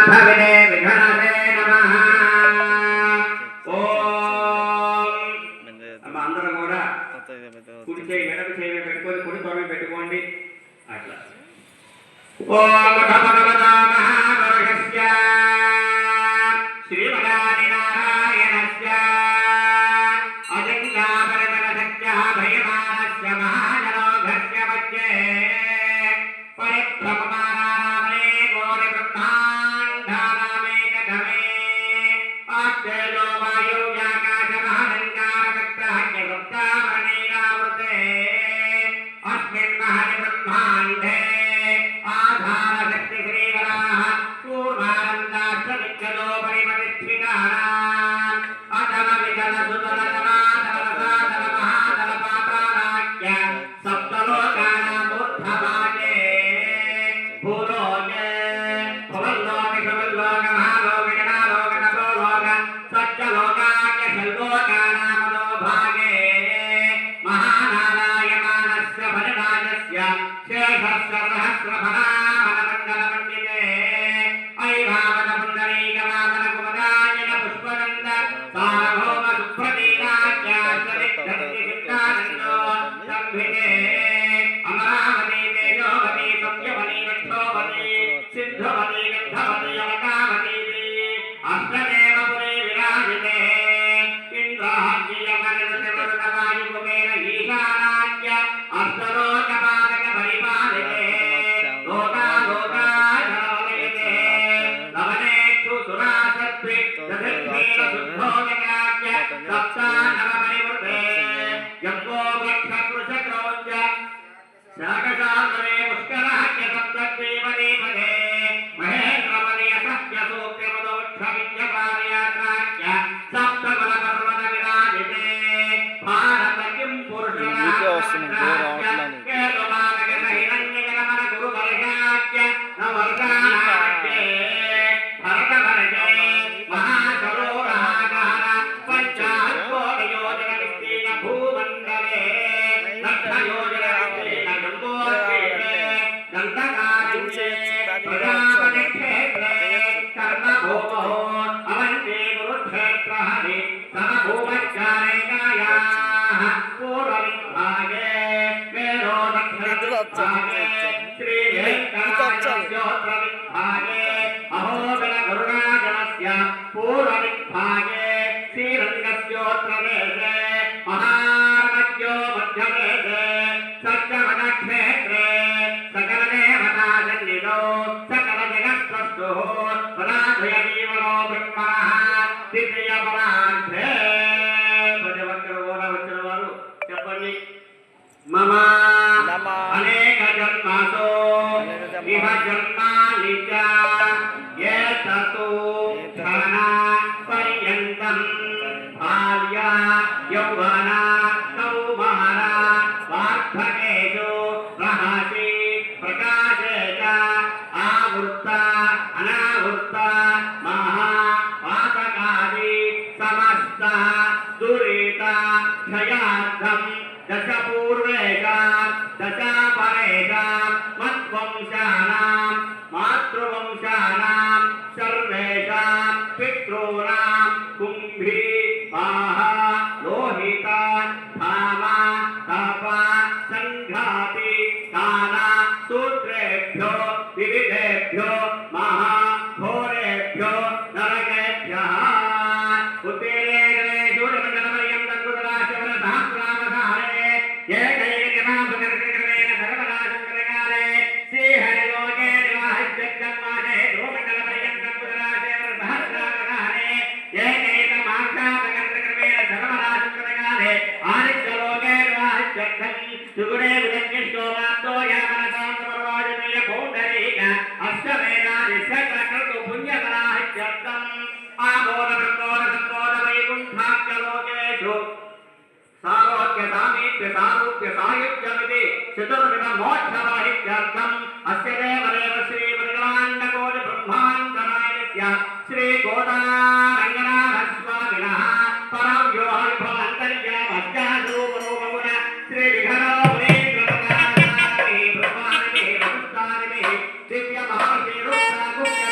विघ्नार्थविने विघ्नसे नमः ఓం అమ్మ అందరూ కూడా కుడి చేయి ఎడమ చేయి పెట్టుకొని కుడి తోమ పెట్టుకోండి అట్లా ఓం భగవతా మహాపురుషస్య శ్రీమదాది నారాయణస్య అజంగాపరిమళసత్య భయమానస్య మహాజనోఘస్య మధ్యే పరిభ్రమమానామనే గోరి బ్రహ్మాండానామేకధమే ఆత్మేజో వాయు వ్యాకాశమహంకారవక్త్రాహ్యగుప్తావరణీరావృతే అస్మిన్ మహతి బ్రహ్మాండే ఆధారశక్తి శ్రీవరాహ కూర్మానందాశ్చలో పరిమతిష్ఠితానాం అతల వితల సుతల తలాతల సాతల మహాతల పాతాళాఖ్య సప్తలోకానాం ఊర్ధ్వభాగే భూలోకే భువల్లోక శుభల్లోక మహాలోక జనాలోక తపోలోక సత్యలోకాఖ్య షల్లోకానామదో భాగే మహానారాయమానస్య ఫలరాజస్య శేషస్య సహస్రఫలామలమండలమండితే ఐరావత పుండరీకవామన కుమదాయన పుష్పనంద సారభౌమ సుప్రతీకాఖ్యాశ్చరిత్తందిశుద్ధానందో సంభితే అమరావతి తేజోవతి సత్యవతి రక్షోవతి సిద్ధవతి గంధవతి అవకావతి అష్టదేవ పురే విరాజితే ఇంద్రాజ్యమనిరుణవాయుకుమేన ఈశానాజ్య అష్టలోకపాలక పరిపాలితే లోకాలోకాయతే లవనేక్షు సురాసద్భి దశద్భీల శుద్ధోదకాజ్య సప్తానవపరివృతే జంబో వృక్షకృశక్రౌంజ శాకశార్వరే పుష్కరాజ్య సప్తద్వీపదీపదే మహేంద్రవలయ సత్య సూక్ష్మదోక్షవిద్యపార్యాత్రాజ్య సప్తబలపర్వత విరాజితే భారత కిం పురుషరాజ్య కేతుమానక సహిరణ్యగణమన గురువర్గాజ్య నవర్గానాజ్యే భరతవర్గే మహాసరోరహాకార పంచాకోటియోజన విస్తీర్ణ భూమండలే లక్షయోజన విస్తీర్ణ జంబోద్వీపే దంతకారణ్యే ప్రజాపతి క్షేత్రే కర్మభూమో అవంతి కురుక్షేత్ర హరి సమభూమచారేకాయాః పూర్వవిభాగే వేదో దక్షిణవిభాగే శ్రీవేంకటాచలస్యోత్ర విభాగే అహోబిల గరుడాచలస్య పూర్వవిభాగే శ్రీరంగస్యోత్ర దేశే మహారమజ్యో మధ్యదేశే సత్యవనక్షేత్రే సకలదేవతాసన్నిధౌ సకల జగత్సృష్టో పరాధయజీవనో బ్రహ్మణః ద్వితీయ పరార్థే ప్రతి ఒక్కరు కూడా వచ్చిన వారు చెప్పండి మమ అనేక జన్మతో ఇహ జన్మాని చ ఏతతో ధన పర్యంతం బాల్య యౌవన కౌమార వార్ధకేషు రహసి ప్రకాశే చ ఆవృత్త అనావృత్త మహా పాతకాది సమస్త దురిత క్షయార్థం దశ పూర్వేషాం దశ పరేషాం మద్వంశానాం మాతృవంశానాం సర్వేషాం పితॄణాం కుంభీ పాహ లోహిత ధామ తప సంఘాతి కాల సూత్రేభ్యో వివిధేభ్యో మహా ఘోరేభ్యో నరకేభ్యః ఉత్తేరే సూర్యమండలమయం దంగుదరాశవన సహస్రామధారే ఏకైకమాపకర్కృక్రమేణ సర్వరాశంకరకాలే శ్రీహరిలోకే నివాహజ్జగన్మానే ధ్రువమండలమయం దంగుదరాశవన సహస్రామధారే ఏకైకమాక్షాపకర్కృక్రమేణ సర్వరాశంకరకాలే ఆదిత్యలోకే నివాహజ్జగన్ సుగుణే విదగ్నిష్టోమాత్తో యామనసాంతపర్వాజనీయ పౌండరీక అష్టమేనాది సకృతు పుణ్యకరాహిత్యర్థం ఆమోద బ్రహ్మోద సంబోధ వైకుంఠాఖ్యలోకేషు సారోగ్య సామీప్య సారూప్య సాయుధ్యమితి చతుర్విధ మోక్షవాహిత్యర్థం అస్య దేవదేవ శ్రీ మృగలాండకోటి బ్రహ్మాండనాయస్య శ్రీ గోదారంగనాథ స్వామినః పరవ్యో హరిభవంతర్యామస్యారూపరూపమున శ్రీ విఘ్నో బ్రహ్మాని బ్రహ్మాని దివ్య మహర్షి రుద్ర గుప్త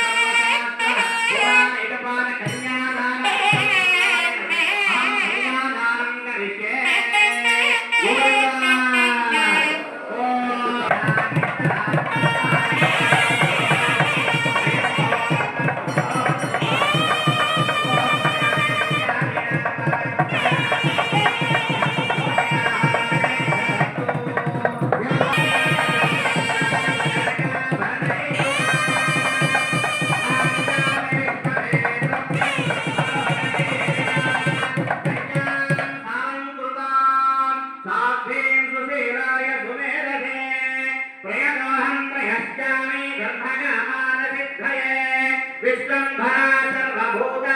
విశ్వంభరా సర్వభూత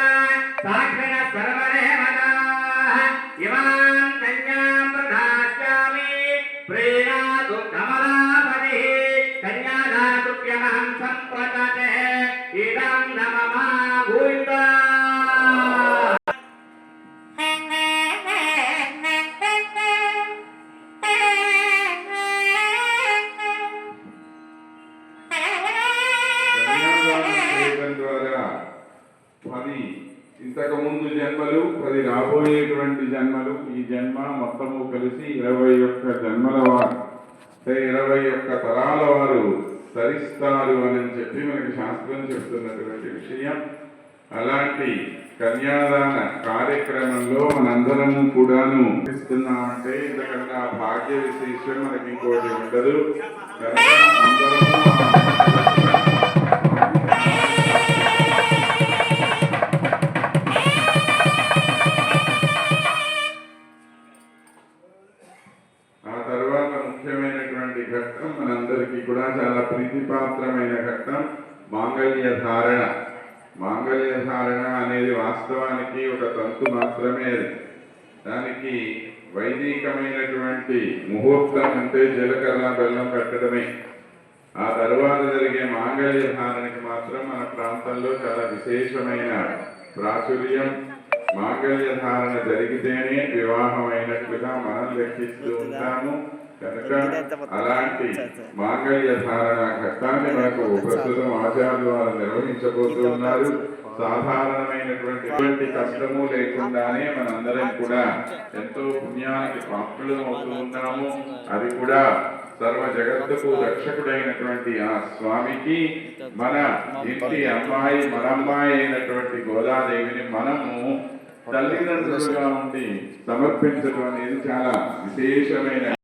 సాక్షిణ సర్వదేవతాః ఇమాం కన్యాం ప్రదాస్యామి ప్రీణాతు కమలాపతిః కన్యాదాతుభ్యమహం సంప్రదతే ఇదం నమః గోవిందా. ద్వారా 10 ఇంతకు ముందు జన్మలు 10 రాబోయేటువంటి జన్మలు ఈ జన్మ మొత్తము కలిసి 21 జన్మల వారు 21 తరాల వారు తరిస్తారు అని చెప్పి మనకి శాస్త్రం చెప్తున్నటువంటి విషయం. అలాంటి కన్యాదాన కార్యక్రమంలో మనందరము కూడాను ఇస్తున్నామంటే ఇంతకన్నా భాగ్య విశేషం మనకి ఇంకోటి ఉండదు. కనుక ఆ తర్వాత ముఖ్యమైనటువంటి ఘట్టం మనందరికీ కూడా చాలా ప్రీతిపాత్రమైన ఘట్టం మాంగళ్య ధారణ. మాంగళ్య ధారణ అనేది వాస్తవానికి ఒక తంతు మాత్రమే. దానికి వైదికమైనటువంటి ముహూర్తం అంటే జీలకర్ర బెల్లం పెట్టడమే. ఆ తర్వాత జరిగే మాంగళ్య ధారణకి మాత్రం మన ప్రాంతంలో చాలా విశేషమైన ప్రాచుర్యం. మాంగళ్య ధారణ జరిగితేనే వివాహం అయినట్లుగా మనం లెక్కిస్తూ ఉంటాము. కనుక అలాంటి మాంగళ్య ధారణ ఘట్టాన్ని మనకు ప్రస్తుతం ఆచార్యులు వారు నిర్వహించబోతూ ఉన్నారు. సాధారణమైనటువంటి కష్టము లేకుండానే మనందరం కూడా ఎంతో పుణ్యానికి పాత్రులు అవుతూ ఉన్నాము. అది కూడా సర్వ జగత్తుకు రక్షకుడైనటువంటి ఆ స్వామికి మన ఇంటి అమ్మాయి మన అమ్మాయి అయినటువంటి గోదాదేవిని మనము తల్లిదండ్రులుగా ఉండి సమర్పించడం అనేది చాలా విశేషమైన